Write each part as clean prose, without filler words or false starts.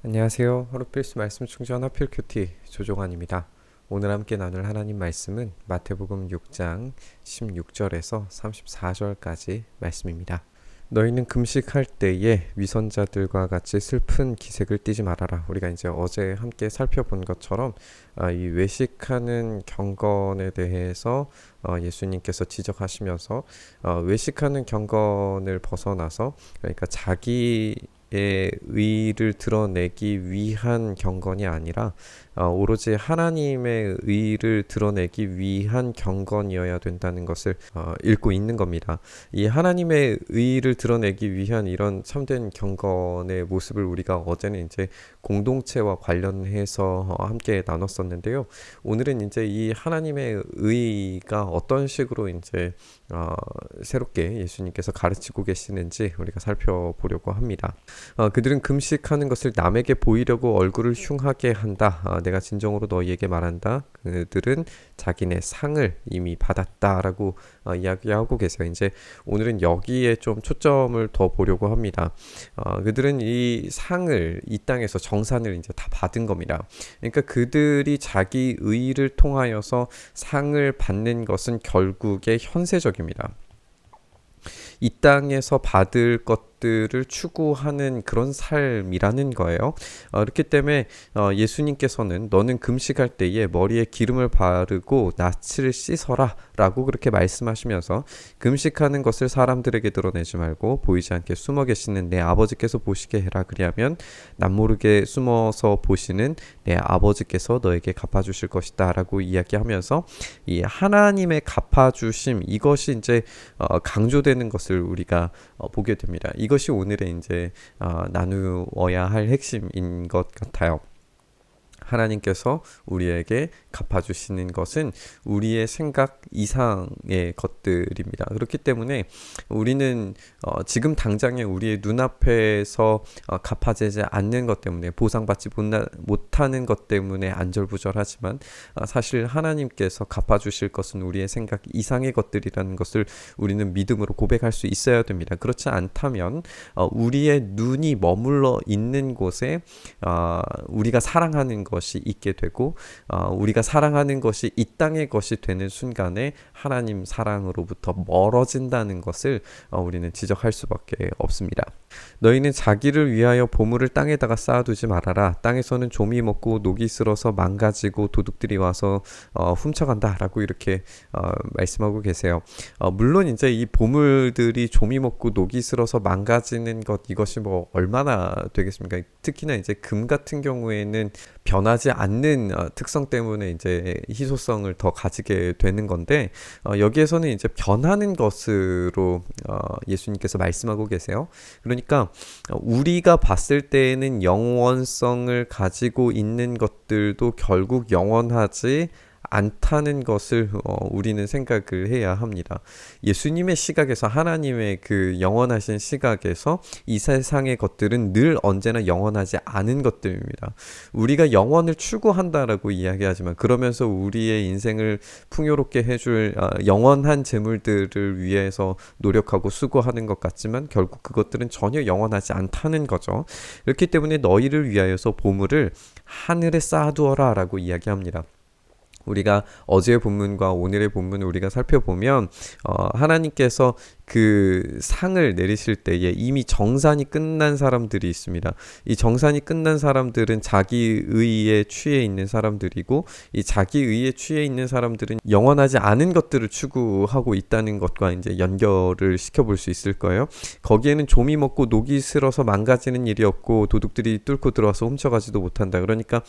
안녕하세요. 하루 필수 말씀 충전 하필 큐티 조종환입니다. 오늘 함께 나눌 하나님 말씀은 마태복음 6장 16절에서 34절까지 말씀입니다. 너희는 금식할 때에 위선자들과 같이 슬픈 기색을 띠지 말아라. 우리가 이제 어제 함께 살펴본 것처럼 이 외식하는 경건에 대해서 예수님께서 지적하시면서 외식하는 경건을 벗어나서, 그러니까 자기의 의를 드러내기 위한 경건이 아니라 오로지 하나님의 의를 드러내기 위한 경건이어야 된다는 것을 읽고 있는 겁니다. 이 하나님의 의를 드러내기 위한 이런 참된 경건의 모습을 우리가 어제는 이제 공동체와 관련해서 함께 나눴었는데요. 오늘은 이제 이 하나님의 의가 어떤 식으로 이제 새롭게 예수님께서 가르치고 계시는지 우리가 살펴보려고 합니다. 그들은 금식하는 것을 남에게 보이려고 얼굴을 흉하게 한다. 내가 진정으로 너희에게 말한다. 그들은 자기네 상을 이미 받았다라고 이야기하고 계세요. 이제 오늘은 여기에 좀 초점을 더 보려고 합니다. 그들은 이 상을, 이 땅에서 정산을 이제 다 받은 겁니다. 그러니까 그들이 자기 의를 통하여서 상을 받는 것은 결국에 현세적입니다. 이 땅에서 받을 것들을 추구하는 그런 삶이라는 거예요. 그렇기 때문에 예수님께서는 너는 금식할 때에 머리에 기름을 바르고 낯을 씻어라 라고 그렇게 말씀하시면서, 금식하는 것을 사람들에게 드러내지 말고 보이지 않게 숨어 계시는 내 아버지께서 보시게 해라. 그리하면 남모르게 숨어서 보시는 내 아버지께서 너에게 갚아주실 것이다 라고 이야기하면서, 이 하나님의 갚아주심, 이것이 이제 강조되는 것을 우리가 보게 됩니다. 이것이 오늘의 이제 나누어야 할 핵심인 것 같아요. 하나님께서 우리에게 갚아주시는 것은 우리의 생각 이상의 것들입니다. 그렇기 때문에 우리는 지금 당장에 우리의 눈앞에서 갚아지지 않는 것 때문에, 보상받지 못하는 것 때문에 안절부절하지만, 사실 하나님께서 갚아주실 것은 우리의 생각 이상의 것들이라는 것을 우리는 믿음으로 고백할 수 있어야 됩니다. 그렇지 않다면 우리의 눈이 머물러 있는 곳에 우리가 사랑하는 것이 있게 되고, 우리가 사랑하는 것이 이 땅의 것이 되는 순간에 하나님 사랑으로부터 멀어진다는 것을 우리는 지적할 수밖에 없습니다. 너희는 자기를 위하여 보물을 땅에다가 쌓아두지 말아라. 땅에서는 좀이 먹고 녹이 슬어서 망가지고 도둑들이 와서 훔쳐간다 라고 이렇게 말씀하고 계세요. 물론 이제 이 보물들이 좀이 먹고 녹이 슬어서 망가지는 것, 이것이 뭐 얼마나 되겠습니까? 특히나 이제 금 같은 경우에는 변하지 않는 특성 때문에 이제 희소성을 더 가지게 되는 건데, 여기에서는 이제 변하는 것으로 예수님께서 말씀하고 계세요. 그러니까 우리가 봤을 때에는 영원성을 가지고 있는 것들도 결국 영원하지 않다는 것을 우리는 생각을 해야 합니다. 예수님의 시각에서, 하나님의 그 영원하신 시각에서 이 세상의 것들은 늘 언제나 영원하지 않은 것들입니다. 우리가 영원을 추구한다라고 이야기하지만, 그러면서 우리의 인생을 풍요롭게 해줄 영원한 재물들을 위해서 노력하고 수고하는 것 같지만 결국 그것들은 전혀 영원하지 않다는 거죠. 그렇기 때문에 너희를 위하여서 보물을 하늘에 쌓아두어라 라고 이야기합니다. 우리가 어제의 본문과 오늘의 본문을 우리가 살펴보면 하나님께서 그 상을 내리실 때에 이미 정산이 끝난 사람들이 있습니다. 이 정산이 끝난 사람들은 자기 의에 취해 있는 사람들이고, 이 자기 의에 취해 있는 사람들은 영원하지 않은 것들을 추구하고 있다는 것과 이제 연결을 시켜볼 수 있을 거예요. 거기에는 좀이 먹고 녹이 슬어서 망가지는 일이 없고 도둑들이 뚫고 들어와서 훔쳐가지도 못한다. 그러니까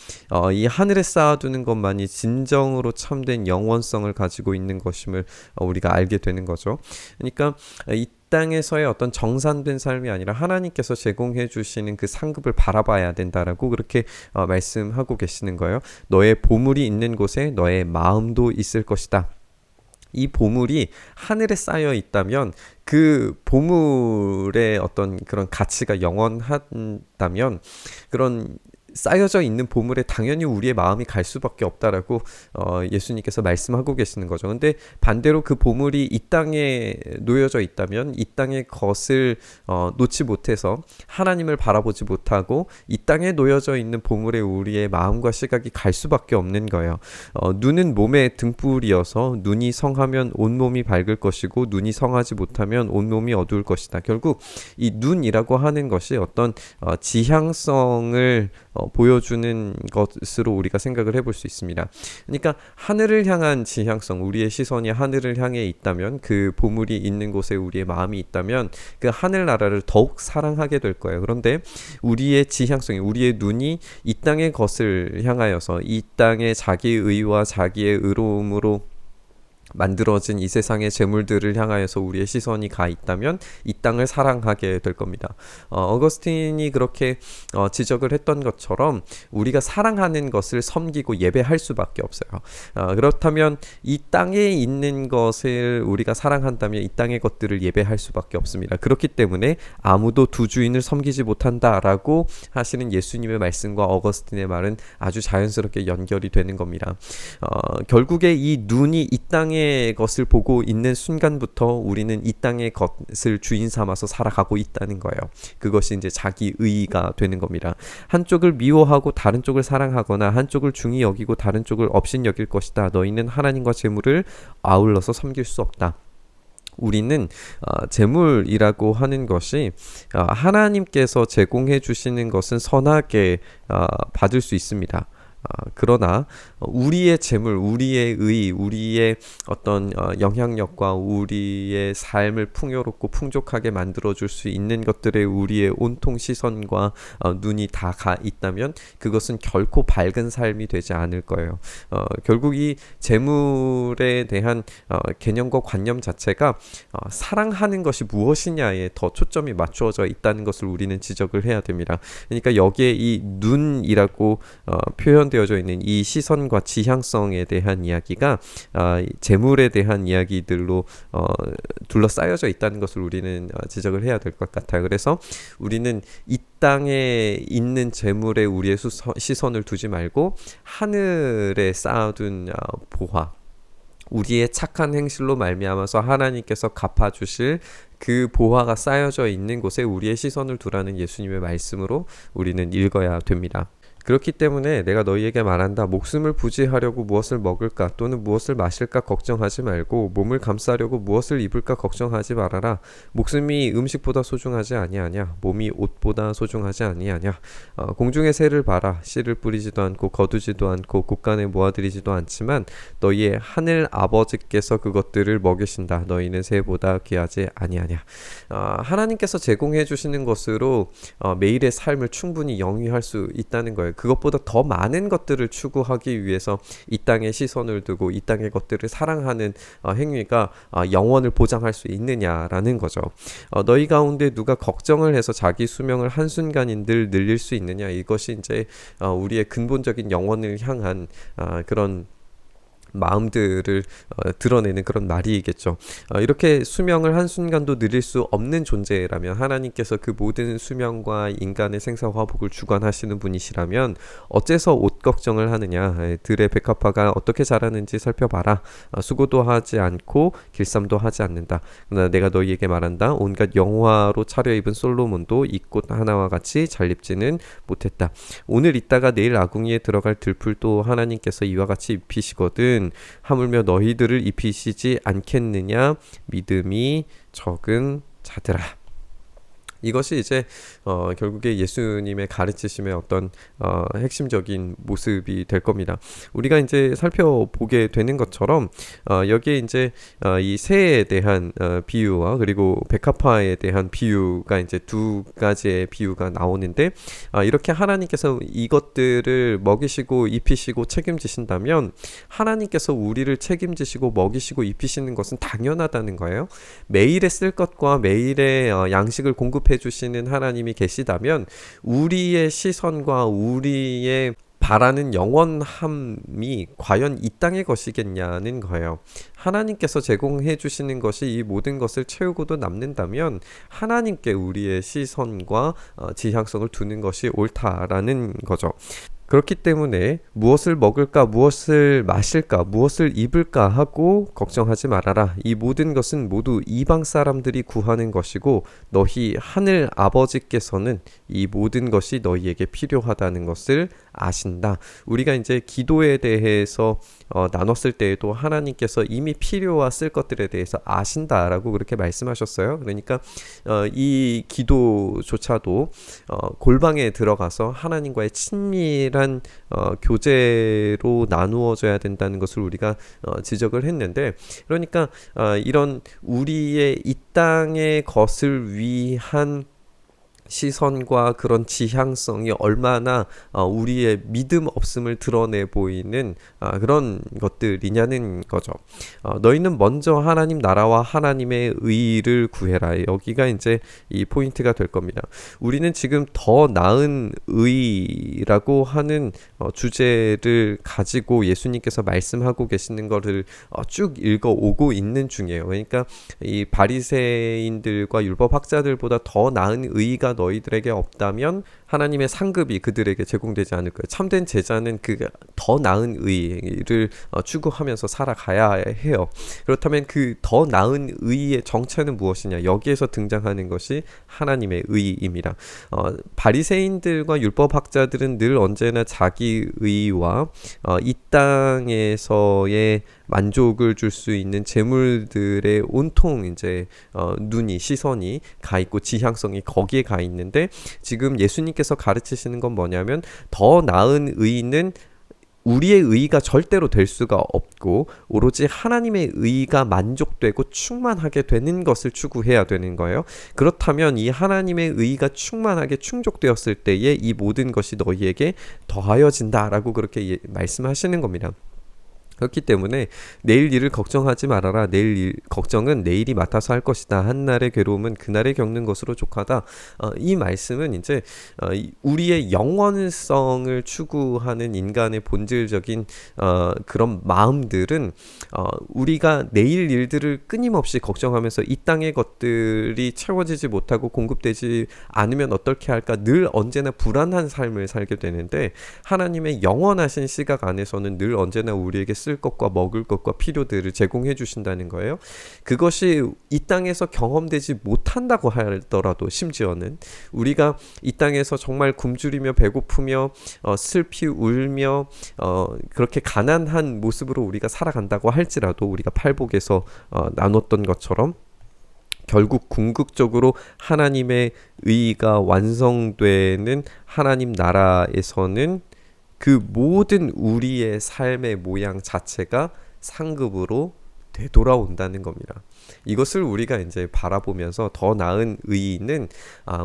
이 하늘에 쌓아두는 것만이 진정으로 참된 영원성을 가지고 있는 것임을 우리가 알게 되는 거죠. 그러니까 이 땅에서의 어떤 정산된 삶이 아니라 하나님께서 제공해 주시는 그 상급을 바라봐야 된다라고 그렇게 말씀하고 계시는 거예요. 너의 보물이 있는 곳에 너의 마음도 있을 것이다. 이 보물이 하늘에 쌓여 있다면, 그 보물의 어떤 그런 가치가 영원하다면, 그런 쌓여져 있는 보물에 당연히 우리의 마음이 갈 수밖에 없다라고 예수님께서 말씀하고 계시는 거죠. 근데 반대로 그 보물이 이 땅에 놓여져 있다면 이 땅의 것을 놓지 못해서 하나님을 바라보지 못하고 이 땅에 놓여져 있는 보물에 우리의 마음과 시각이 갈 수밖에 없는 거예요. 눈은 몸의 등불이어서 눈이 성하면 온몸이 밝을 것이고 눈이 성하지 못하면 온몸이 어두울 것이다. 결국 이 눈이라고 하는 것이 어떤 지향성을 보여주는 것으로 우리가 생각을 해볼 수 있습니다. 그러니까 하늘을 향한 지향성, 우리의 시선이 하늘을 향해 있다면, 그 보물이 있는 곳에 우리의 마음이 있다면 그 하늘나라를 더욱 사랑하게 될 거예요. 그런데 우리의 지향성이, 우리의 눈이 이 땅의 것을 향하여서 이 땅의 자기의 의와 자기의 의로움으로 만들어진 이 세상의 재물들을 향하여서 우리의 시선이 가 있다면 이 땅을 사랑하게 될 겁니다. 어거스틴이 그렇게 지적을 했던 것처럼 우리가 사랑하는 것을 섬기고 예배할 수밖에 없어요. 그렇다면 이 땅에 있는 것을 우리가 사랑한다면 이 땅의 것들을 예배할 수밖에 없습니다. 그렇기 때문에 아무도 두 주인을 섬기지 못한다라고 하시는 예수님의 말씀과 어거스틴의 말은 아주 자연스럽게 연결이 되는 겁니다. 결국에 이 눈이 이 땅에 것을 보고 있는 순간부터 우리는 이 땅의 것을 주인 삼아서 살아가고 있다는 거예요. 그것이 이제 자기 의의가 되는 겁니다. 한쪽을 미워하고 다른 쪽을 사랑하거나 한쪽을 중히 여기고 다른 쪽을 업신 여길 것이다. 너희는 하나님과 재물을 아울러서 섬길 수 없다. 우리는 재물이라고 하는 것이 하나님께서 제공해 주시는 것은 선하게 받을 수 있습니다. 그러나 우리의 재물, 우리의 의, 우리의 어떤 영향력과 우리의 삶을 풍요롭고 풍족하게 만들어줄 수 있는 것들에 우리의 온통 시선과 눈이 다 가 있다면 그것은 결코 밝은 삶이 되지 않을 거예요. 결국 이 재물에 대한 개념과 관념 자체가 사랑하는 것이 무엇이냐에 더 초점이 맞추어져 있다는 것을 우리는 지적을 해야 됩니다. 그러니까 여기에 이 눈이라고 표현되어져 있는 이 시선과 지향성에 대한 이야기가 재물에 대한 이야기들로 둘러싸여져 있다는 것을 우리는 지적을 해야 될 것 같아요. 그래서 우리는 이 땅에 있는 재물에 우리의 시선을 두지 말고 하늘에 쌓아둔 보화, 우리의 착한 행실로 말미암아서 하나님께서 갚아주실 그 보화가 쌓여져 있는 곳에 우리의 시선을 두라는 예수님의 말씀으로 우리는 읽어야 됩니다. 그렇기 때문에 내가 너희에게 말한다. 목숨을 부지하려고 무엇을 먹을까 또는 무엇을 마실까 걱정하지 말고 몸을 감싸려고 무엇을 입을까 걱정하지 말아라. 목숨이 음식보다 소중하지 아니하냐 몸이 옷보다 소중하지 아니하냐. 공중의 새를 봐라. 씨를 뿌리지도 않고 거두지도 않고 곳간에 모아들이지도 않지만 너희의 하늘 아버지께서 그것들을 먹이신다. 너희는 새보다 귀하지 아니하냐. 하나님께서 제공해 주시는 것으로 매일의 삶을 충분히 영위할 수 있다는 거예요. 그것보다 더 많은 것들을 추구하기 위해서 이 땅에 시선을 두고 이 땅의 것들을 사랑하는 행위가 영원을 보장할 수 있느냐라는 거죠. 너희 가운데 누가 걱정을 해서 자기 수명을 한순간인들 늘릴 수 있느냐. 이것이 이제 우리의 근본적인 영원을 향한 그런 마음들을 드러내는 그런 말이겠죠. 이렇게 수명을 한순간도 늘릴 수 없는 존재라면, 하나님께서 그 모든 수명과 인간의 생사화복을 주관하시는 분이시라면 어째서 옷 걱정을 하느냐. 들의 백합화가 어떻게 자라는지 살펴봐라. 수고도 하지 않고 길쌈도 하지 않는다. 그러나 내가 너희에게 말한다. 온갖 영화로 차려입은 솔로몬도 이 꽃 하나와 같이 잘 입지는 못했다. 오늘 있다가 내일 아궁이에 들어갈 들풀도 하나님께서 이와 같이 입히시거든. 하물며 너희들을 입히시지 않겠느냐. 믿음이 적은 자들아. 이것이 이제 결국에 예수님의 가르치심의 어떤 핵심적인 모습이 될 겁니다. 우리가 이제 살펴보게 되는 것처럼 여기에 이제 이 새에 대한 비유와 그리고 백합화에 대한 비유가 이제 두 가지의 비유가 나오는데, 이렇게 하나님께서 이것들을 먹이시고 입히시고 책임지신다면 하나님께서 우리를 책임지시고 먹이시고 입히시는 것은 당연하다는 거예요. 매일에 쓸 것과 매일의 양식을 공급해 주시는 하나님이 계시다면 우리의 시선과 우리의 바라는 영원함이 과연 이 땅의 것이겠냐는 거예요. 하나님께서 제공해 주시는 것이 이 모든 것을 채우고도 남는다면 하나님께 우리의 시선과 지향성을 두는 것이 옳다라는 거죠. 그렇기 때문에 무엇을 먹을까, 무엇을 마실까, 무엇을 입을까 하고 걱정하지 말아라. 이 모든 것은 모두 이방 사람들이 구하는 것이고 너희 하늘 아버지께서는 이 모든 것이 너희에게 필요하다는 것을 아신다. 우리가 이제 기도에 대해서 나눴을 때에도 하나님께서 이미 필요와 쓸 것들에 대해서 아신다라고 그렇게 말씀하셨어요. 그러니까 이 기도조차도 골방에 들어가서 하나님과의 친밀한 교제로 나누어져야 된다는 것을 우리가 지적을 했는데, 그러니까 이런 우리의 이 땅의 것을 위한 시선과 그런 지향성이 얼마나 우리의 믿음 없음을 드러내 보이는 그런 것들이냐는 거죠. 너희는 먼저 하나님 나라와 하나님의 의를 구해라. 여기가 이제 이 포인트가 될 겁니다. 우리는 지금 더 나은 의라고 하는 주제를 가지고 예수님께서 말씀하고 계시는 것을 쭉 읽어오고 있는 중이에요. 그러니까 이 바리새인들과 율법학자들보다 더 나은 의가 너희들에게 없다면 하나님의 상급이 그들에게 제공되지 않을 거예요. 참된 제자는 그 더 나은 의를 추구하면서 살아가야 해요. 그렇다면 그 더 나은 의의 정체는 무엇이냐? 여기에서 등장하는 것이 하나님의 의입니다. 바리새인들과 율법학자들은 늘 언제나 자기 의와 이 땅에서의 만족을 줄 수 있는 재물들의 온통 이제 눈이 시선이 가 있고 지향성이 거기에 가 있는데, 지금 예수님께서 가르치시는 건 뭐냐면 더 나은 의는 우리의 의가 절대로 될 수가 없고 오로지 하나님의 의가 만족되고 충만하게 되는 것을 추구해야 되는 거예요. 그렇다면 이 하나님의 의가 충만하게 충족되었을 때에 이 모든 것이 너희에게 더하여진다라고 그렇게 말씀하시는 겁니다. 그렇기 때문에 내일 일을 걱정하지 말아라. 걱정은 내일이 맡아서 할 것이다. 한날의 괴로움은 그날에 겪는 것으로 족하다. 이 말씀은 이제 우리의 영원성을 추구하는 인간의 본질적인 그런 마음들은 우리가 내일 일들을 끊임없이 걱정하면서 이 땅의 것들이 채워지지 못하고 공급되지 않으면 어떻게 할까 늘 언제나 불안한 삶을 살게 되는데, 하나님의 영원하신 시각 안에서는 늘 언제나 우리에게 쓸 것과 먹을 것과 필요들을 제공해 주신다는 거예요. 그것이 이 땅에서 경험되지 못한다고 하더라도, 심지어는 우리가 이 땅에서 정말 굶주리며 배고프며 슬피 울며 그렇게 가난한 모습으로 우리가 살아간다고 할지라도, 우리가 팔복에서 나눴던 것처럼 결국 궁극적으로 하나님의 의가 완성되는 하나님 나라에서는 그 모든 우리의 삶의 모양 자체가 상급으로 되돌아온다는 겁니다. 이것을 우리가 이제 바라보면서 더 나은 의는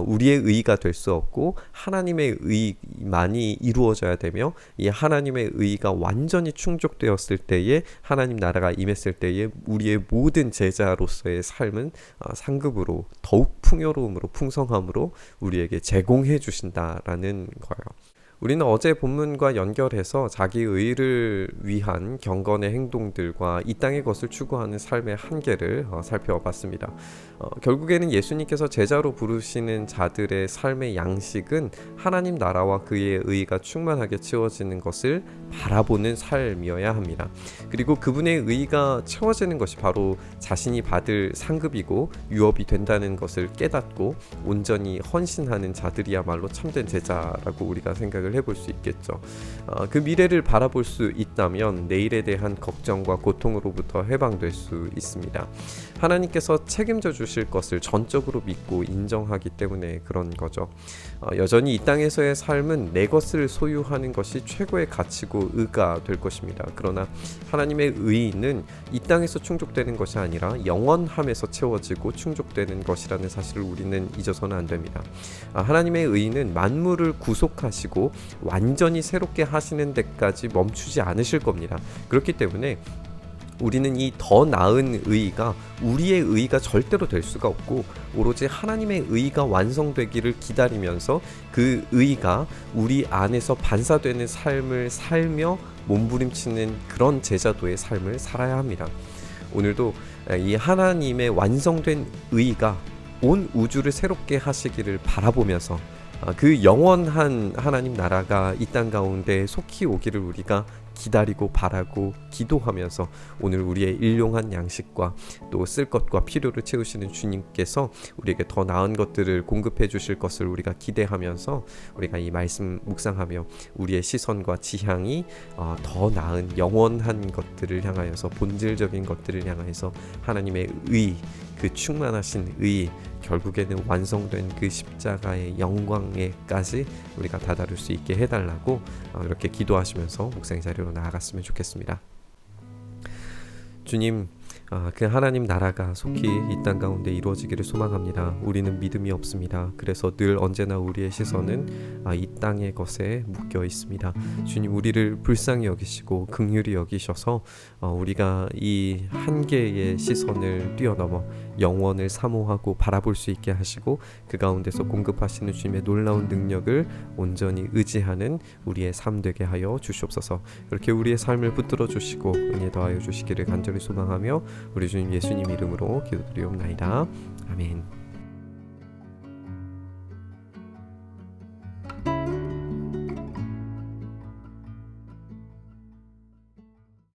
우리의 의가 될 수 없고 하나님의 의만이 이루어져야 되며, 이 하나님의 의가 완전히 충족되었을 때에, 하나님 나라가 임했을 때에 우리의 모든 제자로서의 삶은 상급으로 더욱 풍요로움으로 풍성함으로 우리에게 제공해 주신다라는 거예요. 우리는 어제 본문과 연결해서 자기 의를 위한 경건의 행동들과 이 땅의 것을 추구하는 삶의 한계를 살펴봤습니다. 결국에는 예수님께서 제자로 부르시는 자들의 삶의 양식은 하나님 나라와 그의 의가 충만하게 채워지는 것을 바라보는 삶이어야 합니다. 그리고 그분의 의가 채워지는 것이 바로 자신이 받을 상급이고 유업이 된다는 것을 깨닫고 온전히 헌신하는 자들이야말로 참된 제자라고 우리가 생각을 해볼 수 있겠죠. 그 미래를 바라볼 수 있다면 내일에 대한 걱정과 고통으로부터 해방될 수 있습니다. 하나님께서 책임져 주실 것을 전적으로 믿고 인정하기 때문에 그런 거죠. 여전히 이 땅에서의 삶은 내 것을 소유하는 것이 최고의 가치고 의가 될 것입니다. 그러나 하나님의 의는 이 땅에서 충족되는 것이 아니라 영원함에서 채워지고 충족되는 것이라는 사실을 우리는 잊어서는 안 됩니다. 하나님의 의는 만물을 구속하시고 완전히 새롭게 하시는 데까지 멈추지 않으실 겁니다. 그렇기 때문에 우리는 이 더 나은 의의가 우리의 의의가 절대로 될 수가 없고 오로지 하나님의 의의가 완성되기를 기다리면서 그 의의가 우리 안에서 반사되는 삶을 살며 몸부림치는 그런 제자도의 삶을 살아야 합니다. 오늘도 이 하나님의 완성된 의의가 온 우주를 새롭게 하시기를 바라보면서 그 영원한 하나님 나라가 이 땅 가운데 속히 오기를 우리가 기다리고 바라고 기도하면서 오늘 우리의 일용한 양식과 또 쓸 것과 필요를 채우시는 주님께서 우리에게 더 나은 것들을 공급해 주실 것을 우리가 기대하면서 우리가 이 말씀 묵상하며 우리의 시선과 지향이 더 나은 영원한 것들을 향하여서 본질적인 것들을 향하여서 하나님의 의, 그 충만하신 의, 결국에는 완성된 그 십자가의 영광에까지 우리가 다다를 수 있게 해달라고 이렇게 기도하시면서 묵상 자리로 나아갔으면 좋겠습니다. 주님, 그 하나님 나라가 속히 이 땅 가운데 이루어지기를 소망합니다. 우리는 믿음이 없습니다. 그래서 늘 언제나 우리의 시선은 이 땅의 것에 묶여 있습니다. 주님, 우리를 불쌍히 여기시고 긍휼히 여기셔서 우리가 이 한계의 시선을 뛰어넘어 영원을 사모하고 바라볼 수 있게 하시고 그 가운데서 공급하시는 주님의 놀라운 능력을 온전히 의지하는 우리의 삶 되게 하여 주시옵소서. 이렇게 우리의 삶을 붙들어 주시고 은혜 더하여 주시기를 간절히 소망하며 우리 주님 예수님 이름으로 기도드리옵나이다. 아멘.